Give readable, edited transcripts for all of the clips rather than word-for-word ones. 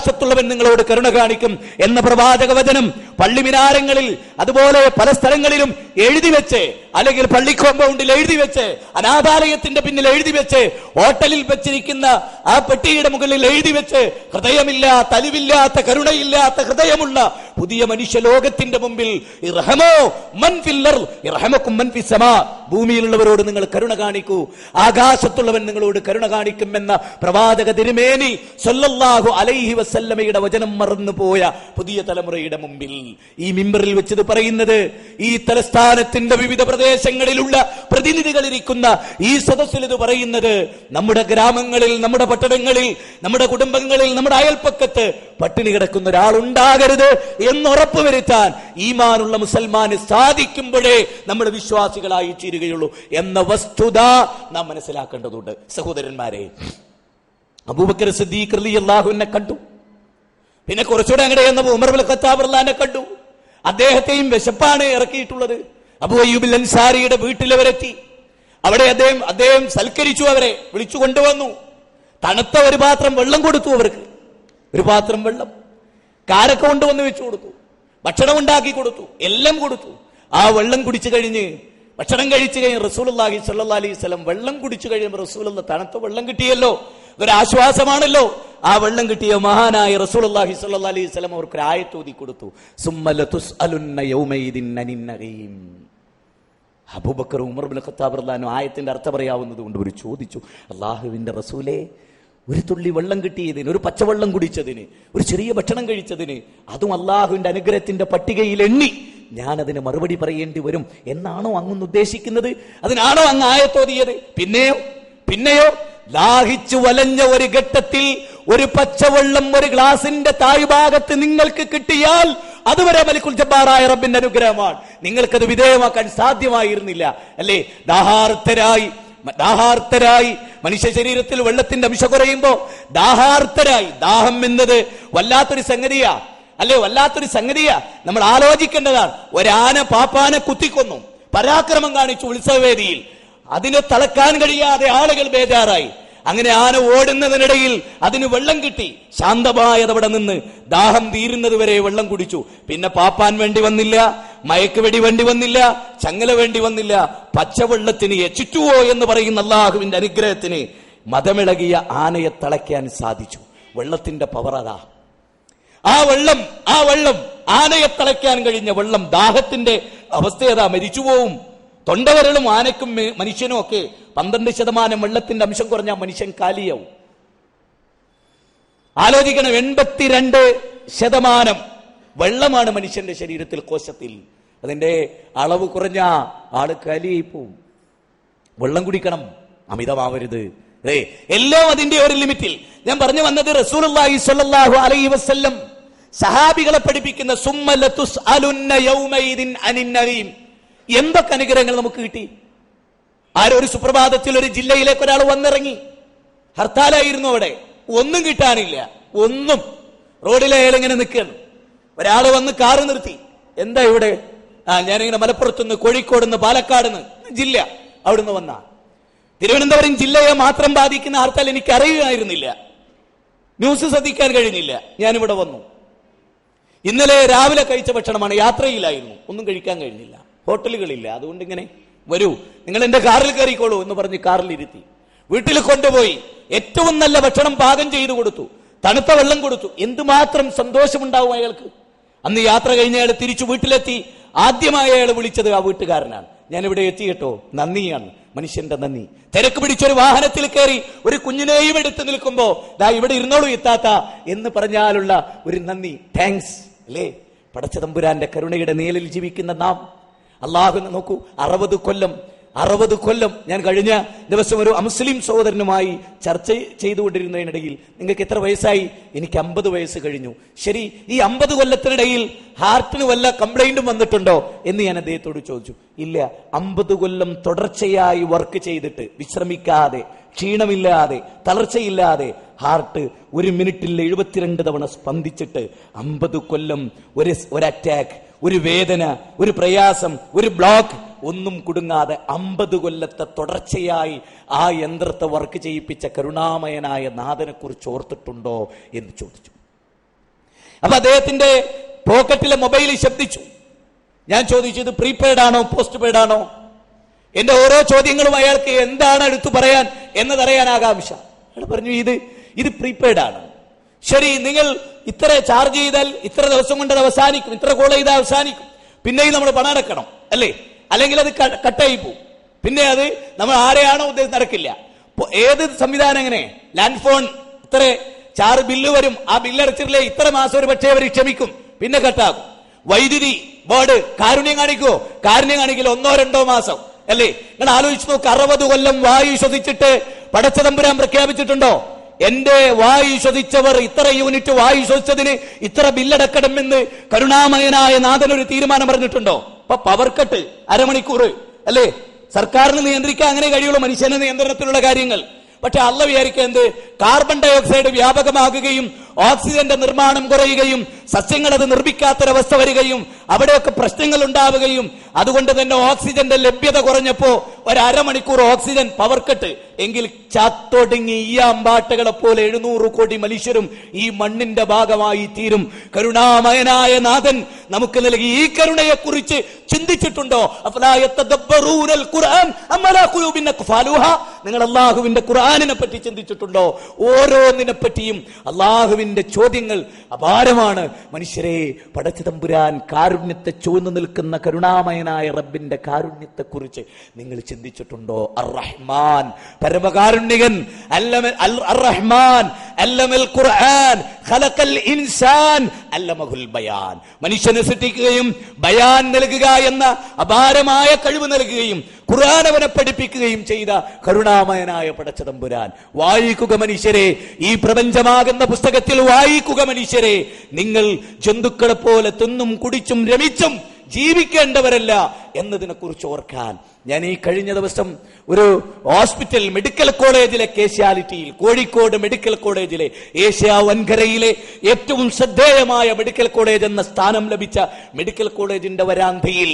ആകാശത്തുള്ളവൻ നിങ്ങളോട് കരുണ കാണിക്കും എന്ന പ്രവാചക വചനം പള്ളിമിനാരങ്ങളിൽ അതുപോലെ പല സ്ഥലങ്ങളിലും എഴുതി വെച്ച്, അല്ലെങ്കിൽ പള്ളി കോമ്പൗണ്ടിൽ എഴുതി വെച്ച്, അനാഥാലയത്തിന്റെ പിന്നിൽ എഴുതി വെച്ച്, ഹോട്ടലിൽ വെച്ചിരിക്കുന്ന ആ പെട്ടിയുടെ മുകളിൽ എഴുതി വെച്ച്, ഹൃദയമില്ലാത്ത, അലിവില്ലാത്ത, കരുണയില്ലാത്ത ഹൃദയമുള്ള പുതിയ മനുഷ്യലോകത്തിന്റെ മുമ്പിൽ ഭൂമിയിലുള്ളവരോട് നിങ്ങൾ കരുണ കാണിക്കൂ, ആകാശത്തുള്ളവൻ നിങ്ങളോട് കരുണ കാണിക്കുമെന്ന പ്രവാചക തിരുമേനി സല്ലല്ലാഹു അലൈഹി വസല്ലമയുടെ വചനം മറന്നുപോയ പുതിയ തലമുറയുടെ മുമ്പിൽ ഈ മിമ്പറിൽ വെച്ചത് പറയുന്നത്, ഈ തലസ്ഥാനത്തിന്റെ വിവിധ പ്രദേശങ്ങളിലുള്ള പ്രതിനിധികളിരിക്കുന്ന ഈ സദസ്സിൽ ഇത് പറയുന്നത്, നമ്മുടെ ഗ്രാമങ്ങളിൽ, നമ്മുടെ പട്ടണങ്ങളിൽ, നമ്മുടെ കുടുംബങ്ങളിൽ, നമ്മുടെ അയൽപ്പക്കത്ത് പട്ടിണി കിടക്കുന്ന ഒരാളുണ്ടാകരുത് എന്നുറപ്പ് വരുത്താൻ ഈമാനുള്ള മുസൽമാന് സാധിക്കുമ്പോഴേ നമ്മൾ വിശ്വാസികളായി തീരുകയുള്ളൂ എന്ന വസ്തുത നാം മനസ്സിലാക്കേണ്ടതുണ്ട്. സഹോദരന്മാരെ, അബൂബക്കർ സിദ്ദീഖ് റളിയല്ലാഹു അൻഹു കണ്ടു. പിന്നെ കുറച്ചുകൂടെ അങ്ങടെ എന്നപ്പോൾ ഉമർ ഇബ്നുൽ ഖത്താബ് റളിയല്ലാഹു അൻഹു കണ്ടു. അദ്ദേഹത്തെയും വിശപ്പാണ് ഇറക്കിയിട്ടുള്ളത്. അബൂ അയ്യൂബ് അൻസാരിയുടെ വീട്ടിലവരെത്തി. അവിടെ അദ്ദേഹം സൽക്കരിച്ചു, അവരെ വിളിച്ചു കൊണ്ടുവന്നു. തണുത്ത ഒരു പാത്രം വെള്ളം കൊടുത്തു, അവർക്ക് ഒരു പാത്രം വെള്ളം, കാരക്ക കൊണ്ടുവന്ന് വെച്ചു കൊടുത്തു, ഭക്ഷണം ഉണ്ടാക്കി കൊടുത്തു, എല്ലാം കൊടുത്തു. ആ വെള്ളം കുടിച്ചു കഴിഞ്ഞ്, ഭക്ഷണം കഴിച്ചു കഴിഞ്ഞ് റസൂലുള്ളാഹി സ്വല്ലല്ലാഹി അലൈഹി വസല്ലം വെള്ളം കുടിച്ചു കഴിയുമ്പോൾ റസൂലുള്ള തണുത്ത വെള്ളം കിട്ടിയല്ലോ, ഇതൊരു ആശ്വാസമാണല്ലോ. ആ വെള്ളം കിട്ടിയ മഹാനായ റസൂലുള്ളാഹി സ്വല്ലല്ലാഹി അലൈഹി വസല്ലം അവർക്ക് ആയത്ത് ഓതി കൊടുത്തു. സുമ്മ ലതുസ്അലുന്ന യൗമൈദിൻ അനിൻ നഈം. അബൂബക്കർ ഉമർ ഇബ്നുൽ ഖത്താബ് റളിയല്ലാഹു അൻഹു ആയത്തിന്റെ അർത്ഥം പറയാവുന്നത് കൊണ്ട് ഒരു ചോദിച്ചു, അല്ലാഹുവിന്റെ റസൂലേ, ഒരു തുള്ളി വെള്ളം കിട്ടിയതിന്, ഒരു പച്ചവെള്ളം കുടിച്ചതിന്, ഒരു ചെറിയ ഭക്ഷണം കഴിച്ചതിന്, അതും അള്ളാഹുവിന്റെ അനുഗ്രഹത്തിന്റെ പട്ടികയിൽ എണ്ണി ഞാനതിന് മറുപടി പറയേണ്ടി വരും എന്നാണോ അങ്ങ് ഉദ്ദേശിക്കുന്നത്? അതിനാണോ അങ്ങ് ആയത്തോതിയത്? പിന്നെയോ ദാഹിച്ചു വലഞ്ഞ ഒരു ഘട്ടത്തിൽ ഒരു പച്ചവെള്ളം ഒരു ഗ്ലാസിന്റെ താഴ്ഭാഗത്ത് നിങ്ങൾക്ക് കിട്ടിയാൽ അതുവരെ മലിക്കുൽ ജബ്ബാറായ റബ്ബിന്റെ അനുഗ്രഹമാണ്. നിങ്ങൾക്കത് വിധേയമാക്കാൻ സാധ്യമായിരുന്നില്ല, അല്ലേ? ദാഹാർത്തരായി മനുഷ്യ ശരീരത്തിൽ വെള്ളത്തിന്റെ അംശം കുറയുമ്പോ ദാഹാർത്തരായി, ദാഹം എന്നത് വല്ലാത്തൊരു സംഗതിയാ, അല്ലേ? വല്ലാത്തൊരു സംഗതിയാ. നമ്മൾ ആലോചിക്കേണ്ടതാണ്. ഒരാന പാപ്പാനെ കുത്തിക്കൊന്നു, പരാക്രമം കാണിച്ചു ഉത്സവവേദിയിൽ. അതിനെ തളക്കാൻ കഴിയാതെ ആളുകൾ ബേജാറായി. അങ്ങനെ ആന ഓടുന്നതിനിടയിൽ അതിന് വെള്ളം കിട്ടി. ശാന്തമായതവിടെ നിന്ന് ദാഹം തീരുന്നത് വരെ വെള്ളം കുടിച്ചു. പിന്നെ പാപ്പാൻ വേണ്ടി വന്നില്ല, മയക്ക് വെടി വേണ്ടി വന്നില്ല, ചങ്ങല വേണ്ടി വന്നില്ല. പച്ചവെള്ളത്തിന് ചുറ്റുവോ എന്ന് പറയുന്ന അല്ലാഹുവിന്റെ അനുഗ്രഹത്തിന് മതമിളകിയ ആനയെ തളയ്ക്കാൻ സാധിച്ചു. വെള്ളത്തിന്റെ പവർ അതാ. ആ വെള്ളം ആനയെ തളയ്ക്കാൻ കഴിഞ്ഞ വെള്ളം. ദാഹത്തിന്റെ അവസ്ഥയതാ, മരിച്ചുപോവും. തൊണ്ടവരളും ആനയ്ക്കും മനുഷ്യനും ഒക്കെ 12% വെള്ളത്തിന്റെ അംശം കുറഞ്ഞാൽ മനുഷ്യൻ കാലിയാവും. ആലോചിക്കണം, 82% വെള്ളമാണ് മനുഷ്യന്റെ ശരീരത്തിൽ, കോശത്തിൽ. അതിന്റെ അളവ് കുറഞ്ഞ ആള് കാലിയായി പോവും. വെള്ളം കുടിക്കണം, അമിതമാവരുത്. എല്ലാം അതിന്റെ ഒരു ലിമിറ്റിൽ. ഞാൻ പറഞ്ഞു വന്നത്, റസൂലുള്ളാഹി സ്വല്ലല്ലാഹു അലൈഹി വസല്ലം സഹാബികളെ പഠിപ്പിക്കുന്ന സുമ്മ ലതുസ്അലുന്ന യൗമൈദിൻ അനിൻ നഈം. എന്തൊക്കെ അനുഗ്രഹങ്ങൾ നമുക്ക് കിട്ടി. ഒരു സുപ്രഭാതത്തിൽ ഒരു ജില്ലയിലേക്ക് ഒരാൾ വന്നിറങ്ങി, ഹർത്താലായിരുന്നു അവിടെ, ഒന്നും കിട്ടാനില്ല, ഒന്നും. റോഡിലെ അയാൾ ഇങ്ങനെ നിൽക്കുകയാണ്. ഒരാൾ വന്ന് കാറ് നിർത്തി. എന്താ ഇവിടെ? ഞാനിങ്ങനെ മലപ്പുറത്തുനിന്ന്, കോഴിക്കോടുന്ന്, പാലക്കാടുന്ന്, ജില്ല, അവിടുന്ന് വന്ന. തിരുവനന്തപുരം ജില്ലയെ മാത്രം ബാധിക്കുന്ന ഹർത്താൽ എനിക്ക് അറിയുകയായിരുന്നില്ല, ന്യൂസ് ശ്രദ്ധിക്കാൻ കഴിഞ്ഞില്ല. ഞാനിവിടെ വന്നു. ഇന്നലെ രാവിലെ കഴിച്ച ഭക്ഷണമാണ്, യാത്രയിലായിരുന്നു, ഒന്നും കഴിക്കാൻ കഴിഞ്ഞില്ല, ഹോട്ടലുകളില്ല. അതുകൊണ്ട് ഇങ്ങനെ വരൂ, നിങ്ങൾ എന്റെ കാറിൽ കയറിക്കോളൂ എന്ന് പറഞ്ഞ് കാറിൽ ഇരുത്തി. വീട്ടിൽ കൊണ്ടുപോയി ഏറ്റവും നല്ല ഭക്ഷണം പാകം ചെയ്തു കൊടുത്തു, തണുത്ത വെള്ളം കൊടുത്തു. എന്തുമാത്രം സന്തോഷമുണ്ടാവും അയാൾക്ക്. അന്ന് യാത്ര കഴിഞ്ഞ അയാൾ തിരിച്ചു വീട്ടിലെത്തി. ആദ്യമായി അയാൾ വിളിച്ചത് ആ വീട്ടുകാരനാണ്. ഞാനിവിടെ എത്തി കേട്ടോ, നന്ദിയാണ്, മനുഷ്യന്റെ നന്ദി. തിരക്ക് പിടിച്ചൊരു വാഹനത്തിൽ കയറി ഒരു കുഞ്ഞിനെയും എടുത്ത് നിൽക്കുമ്പോ ദാ ഇവിടെ ഇരുന്നോളൂ ഇത്താത്ത എന്ന് പറഞ്ഞാലുള്ള ഒരു നന്ദി, താങ്ക്സ്, അല്ലേ? പടച്ചതമ്പുരാന്റെ കരുണയുടെ നിഴലിൽ ജീവിക്കുന്ന നാം. അള്ളാഹു നോക്കൂ, 60 കൊല്ലം ഞാൻ കഴിഞ്ഞ ദിവസം ഒരു അമുസ്ലിം സഹോദരനുമായി ചർച്ച ചെയ്തുകൊണ്ടിരുന്നതിനിടയിൽ, നിങ്ങൾക്ക് എത്ര വയസ്സായി? എനിക്ക് 50 വയസ്സ് കഴിഞ്ഞു. ശരി, ഈ 50 കൊല്ലത്തിനിടയിൽ ഹാർട്ടിന് വല്ല കംപ്ലൈന്റും വന്നിട്ടുണ്ടോ എന്ന് ഞാൻ അദ്ദേഹത്തോട് ചോദിച്ചു. ഇല്ല. 50 കൊല്ലം തുടർച്ചയായി വർക്ക് ചെയ്തിട്ട്, വിശ്രമിക്കാതെ, ക്ഷീണമില്ലാതെ, തളർച്ചയില്ലാതെ ഹാർട്ട് ഒരു മിനിറ്റിൽ 72 തവണ സ്പന്ദിച്ചിട്ട് 50 കൊല്ലം ഒരു അറ്റാക്ക്, ഒരു വേദന, ഒരു പ്രയാസം, ഒരു ബ്ലോക്ക് ഒന്നും കുടുങ്ങാതെ 50 കൊല്ലത്തെ തുടർച്ചയായി ആ യന്ത്രത്തെ വർക്ക് ചെയ്യിപ്പിച്ച കരുണാമയനായ നാഥനെ കുറിച്ച് ഓർത്തിട്ടുണ്ടോ എന്ന് ചോദിച്ചു. അപ്പൊ അദ്ദേഹത്തിന്റെ പോക്കറ്റിലെ മൊബൈൽ ശബ്ദിച്ചു. ഞാൻ ചോദിച്ചു, ഇത് പ്രീപെയ്ഡ് ആണോ പോസ്റ്റ് പെയ്ഡ് ആണോ? എന്റെ ഓരോ ചോദ്യങ്ങളും അയാൾക്ക് എന്താണ് എടുത്തു പറയാൻ എന്നതറിയാൻ ആകാംക്ഷ. അയാൾ പറഞ്ഞു, ഇത് പ്രീപെയ്ഡ് ആണ്. ശരി, നിങ്ങൾ ഇത്ര ചാർജ് ചെയ്താൽ ഇത്ര ദിവസം കൊണ്ട് അത് അവസാനിക്കും, ഇത്ര കോൾ ചെയ്താൽ അവസാനിക്കും, പിന്നെയും നമ്മൾ പണം അടക്കണം അല്ലേ? അല്ലെങ്കിൽ അത് കട്ടായി പോകും, പിന്നെ അത് നമ്മൾ ആരെയാണോ ഉദ്ദേശിച്ച് നടക്കില്ല. ഏത് സംവിധാനം എങ്ങനെ? ലാൻഡ് ഫോൺ ഇത്ര ചാർജ് ബില്ല് വരും, ആ ബില്ല് അടച്ചിട്ടില്ലേ ഇത്ര മാസം ഒരു പക്ഷേ അവർ ക്ഷമിക്കും, പിന്നെ കട്ടാകും. വൈദ്യുതി ബോർഡ് കാരുണ്യം കാണിക്കുമോ? കാരുണ്യം കാണിക്കില്ല, 1-2 മാസം അല്ലേ? നിങ്ങൾ ആലോചിച്ച് നോക്ക്, 60 കൊല്ലം വായു ശ്വസിച്ചിട്ട് പടച്ച തമ്പുരാൻ പ്രഖ്യാപിച്ചിട്ടുണ്ടോ എന്റെ വായു ശ്വസിച്ചവർ ഇത്ര യൂണിറ്റ് വായു ശ്വസിച്ചതിന് ഇത്ര ബില്ലടക്കണമെന്ന് കരുണാമയനായ നാഥൻ ഒരു തീരുമാനം പറഞ്ഞിട്ടുണ്ടോ? അപ്പൊ പവർ കട്ട് അരമണിക്കൂർ അല്ലേ? സർക്കാരിന് നിയന്ത്രിക്കാൻ അങ്ങനെ കഴിയുള്ളൂ, മനുഷ്യന്റെ നിയന്ത്രണത്തിലുള്ള കാര്യങ്ങൾ. പക്ഷെ അള്ള വിചാരിക്കുക എന്ത്? കാർബൺ ഡൈ ഓക്സൈഡ് വ്യാപകമാകുകയും ഓക്സിജന്റെ നിർമ്മാണം കുറയുകയും സസ്യങ്ങൾ അത് നിർമ്മിക്കാത്തൊരവസ്ഥ വരികയും അവിടെയൊക്കെ പ്രശ്നങ്ങൾ ഉണ്ടാവുകയും അതുകൊണ്ട് തന്നെ ഓക്സിജന്റെ ലഭ്യത കുറഞ്ഞപ്പോ 1/2 മണിക്കൂർ ഓക്സിജൻ പവർ കട്ട് എങ്കിൽ ചാത്തൊടുങ്ങി ഈ അമ്പാട്ടകളെ പോലെ 700 കോടി മനുഷ്യരും ഈ മണ്ണിന്റെ ഭാഗമായി തീരും. കരുണാമയനായ നാഥൻ നമുക്ക് നൽകി ഈ കരുണയെ കുറിച്ച് ചിന്തിച്ചിട്ടുണ്ടോ? നിങ്ങൾ അള്ളാഹുവിന്റെ ഖുർആനിനെ പറ്റി ചിന്തിച്ചിട്ടുണ്ടോ? ഓരോന്നിനെ പറ്റിയും അള്ളാഹുവിന്റെ ചോദ്യങ്ങൾ അപാരമാണ്. മനുഷ്യരെ, പടച്ച തമ്പുരാൻ കാരുണ്യത്തെ ചുവന്നു നിൽക്കുന്ന കരുണാമയനായ റബ്ബിന്റെ കാരുണ്യത്തെ കുറിച്ച് നിങ്ങൾ ചിന്തിച്ചിട്ടുണ്ടോ? അർ-റഹ്മാൻ, പരമകാരുണ്യകൻ, അർ-റഹ്മാൻ അല്ലമൽ ഖുർആൻ ഖലഖൽ ഇൻസാൻ അല്ലമഹുൽ ബയാൻ. മനുഷ്യനെ സൃഷ്ടിക്കുകയും ബയാൻ നൽകുക എന്ന അപാരമായ കഴിവ് നൽകുകയും ഖുർആൻ അവനെ പഠിപ്പിക്കുകയും ചെയ്ത കരുണാമയനായ പടച്ച തമ്പുരാൻ. വായിക്കുക മനുഷ്യരെ, ഈ പ്രപഞ്ചമാകുന്ന പുസ്തകത്തിൽ വായിക്കുക മനുഷ്യരെ. നിങ്ങൾ ജന്തുക്കളെ പോലെ തിന്നും കുടിച്ചും രമിച്ചും ജീവിക്കേണ്ടവരല്ല എന്നതിനെ കുറിച്ച് ഓർക്കാൻ. ഞാൻ ഈ കഴിഞ്ഞ ദിവസം ഒരു ഹോസ്പിറ്റൽ മെഡിക്കൽ കോളേജിലെ കേഷ്യാലിറ്റിയിൽ, കോഴിക്കോട് മെഡിക്കൽ കോളേജിലെ ഏഷ്യ വൻകരയിലെ ഏറ്റവും ശ്രദ്ധേയമായ മെഡിക്കൽ കോളേജ് എന്ന സ്ഥാനം ലഭിച്ച മെഡിക്കൽ കോളേജിന്റെ വരാന്തയിൽ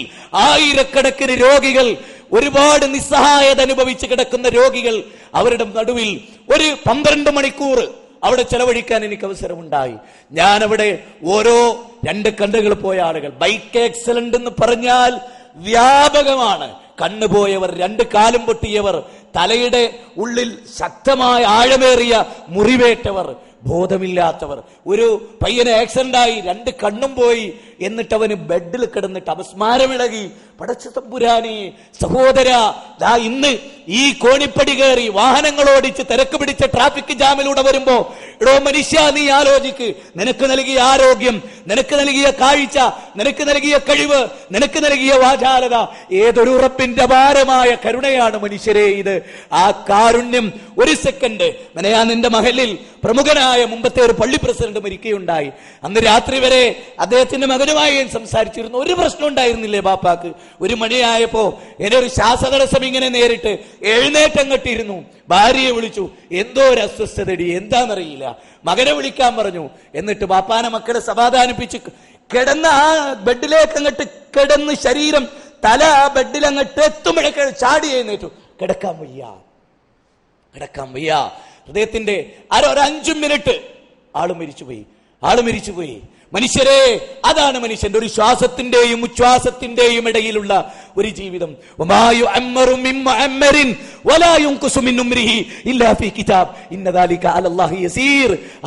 ആയിരക്കണക്കിന് രോഗികൾ, ഒരുപാട് നിസ്സഹായത അനുഭവിച്ച് കിടക്കുന്ന രോഗികൾ, അവരുടെ നടുവിൽ ഒരു 12 മണിക്കൂർ അവിടെ ചെലവഴിക്കാൻ എനിക്ക് അവസരമുണ്ടായി. ഞാൻ അവിടെ ഓരോ 2 കണ്ണുകൾ പോയ ആളുകൾ, ബൈക്ക് ആക്സിഡന്റ് എന്ന് പറഞ്ഞാൽ വ്യാപകമാണ്. കണ്ണുപോയവർ, 2 കാലും പൊട്ടിയവർ, തലയുടെ ഉള്ളിൽ ശക്തമായ ആഴമേറിയ മുറിവേറ്റവർ, ബോധമില്ലാത്തവർ. ഒരു പയ്യന് ആക്സിഡന്റ് ആയി, 2 കണ്ണും പോയി, എന്നിട്ട് അവന് ബെഡിൽ കിടന്നിട്ട് അപസ്മാരമിളകി. പടച്ച തമ്പുരാനെ, സഹോദര, ദാ ഇന്ന് ഈ കോണിപ്പടി കയറി വാഹനങ്ങൾ ഓടിച്ച് തിരക്ക് പിടിച്ച ട്രാഫിക് ജാമിലൂടെ വരുമ്പോ, എടോ മനുഷ്യ, നീ ആലോചിക്ക്, നിനക്ക് നൽകിയ ആരോഗ്യം, നിനക്ക് നൽകിയ കാഴ്ച, നിനക്ക് നൽകിയ കഴിവ്, നിനക്ക് നൽകിയ വാചാലത, ഏതൊരു റബ്ബിന്റെ അപാരമായ കരുണയാണ് മനുഷ്യരെ ഇത്. ആ കാരുണ്യം, ഒരു സെക്കൻഡ്. ഞാൻ നിന്റെ മഹലിൽ പ്രമുഖനായ മുമ്പത്തെ ഒരു പള്ളി പ്രസിഡന്റ് മരിക്കുകയുണ്ടായി. അന്ന് രാത്രി വരെ അദ്ദേഹത്തിന്റെ മകനുമായി ഞാൻ സംസാരിച്ചിരുന്നു. ഒരു പ്രശ്നം ഉണ്ടായിരുന്നില്ലേ ബാപ്പാക്ക്? 1 മണിയായപ്പോ എന്നെ ഒരു ശ്വാസതടസ്സം ഇങ്ങനെ നേരിട്ട് എഴുന്നേറ്റങ്ങട്ടിരുന്നു. ഭാര്യയെ വിളിച്ചു, എന്തോ ഒരു അസ്വസ്ഥതടി, എന്താണെന്നറിയില്ല. മകനെ വിളിക്കാൻ പറഞ്ഞു. എന്നിട്ട് ബാപ്പാനെ മക്കളെ സമാധാനിപ്പിച്ച് കിടന്ന ആ ബെഡിലേക്ക് അങ്ങോട്ട് കിടന്ന് ശരീരം, തല ആ ബെഡിൽ അങ്ങോട്ട് എത്തുമ്പോഴേക്ക് ചാടി എഴുന്നേറ്റു. കിടക്കാൻ വയ്യ. ഹൃദയത്തിന്റെ ഒരു 5 മിനിറ്റ് ആള് മരിച്ചുപോയി. മനുഷ്യരെ, അതാണ് മനുഷ്യന്റെ ഒരു ശ്വാസത്തിന്റെയും ഉച്ഛ്വാസത്തിന്റെയും ഇടയിലുള്ള ഒരു ജീവിതം.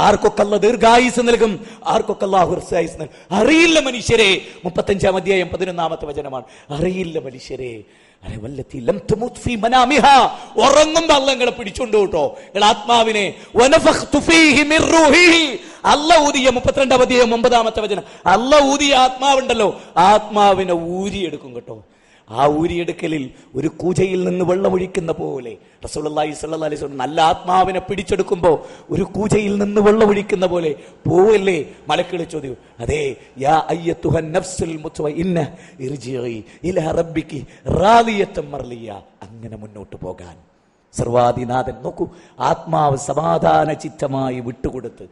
ആർക്കൊക്കെ അല്ലാഹു ദീർഘായുസ് നൽകും, ആർക്കൊക്കെ അല്ലാഹു ഹ്രസ്വായുസ് നൽകും അറിയില്ല മനുഷ്യരെ. 35-ാം അധ്യായം 11-ാമത്തെ വചനമാണ്. അറിയില്ല മനുഷ്യരെ. ഉറങ്ങുമ്പോ അല്ല നിങ്ങളെ പിടിച്ചോണ്ട് കേട്ടോ, നിങ്ങളെ ആത്മാവിനെ. അല്ല ഊതിയ 32-ാം അധ്യായം 9-ാമത്തെ വചനം. അല്ല ഊതിയ ആത്മാവുണ്ടല്ലോ, ആത്മാവിനെ ഊരിയെടുക്കും കേട്ടോ. ആ ഊരിയെടുക്കലിൽ ഒരു കൂജയിൽ നിന്ന് വെള്ളമൊഴിക്കുന്ന പോലെ റസൂലുള്ളാഹി സ്വല്ലല്ലാഹി അലൈഹി വസല്ലം നല്ല ആത്മാവിനെ പിടിച്ചെടുക്കുമ്പോ ഒരു കൂജയിൽ നിന്ന് വെള്ളമൊഴിക്കുന്ന പോലെ പോവല്ലേ? മലക്കുകൾ ചോദ്യം, അതെ, യാ അയ്യത്തുഹൻ നഫ്സുൽ മുത്മഇന്ന ഇർജിഇ ഇലാ റബ്ബികി റാദിയത്തൻ മർളിയ. അങ്ങനെ മുന്നോട്ട് പോകാൻ സർവാദിനാഥൻ. നോക്കൂ, ആത്മാവ് സമാധാന ചിത്തമായി വിട്ടുകൊടുത്ത്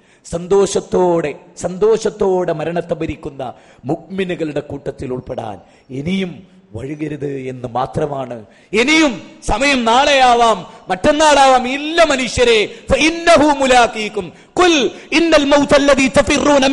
സന്തോഷത്തോടെ മരണത്തെ ഭരിക്കുന്ന മുഅ്മിനുകളുടെ കൂട്ടത്തിൽ ഉൾപ്പെടാൻ ഇനിയും വഴുകരുത് എന്ന് മാത്രമാണ്. ഇനിയും സമയം നാളെയാവാം, മറ്റന്നാളാവാം. ഇല്ല മനുഷ്യരെ, ഫഇന്നഹു മുലാഖീകും ഖുൽ ഇന്നൽ മൗതല്ലദീ തഫിറൂന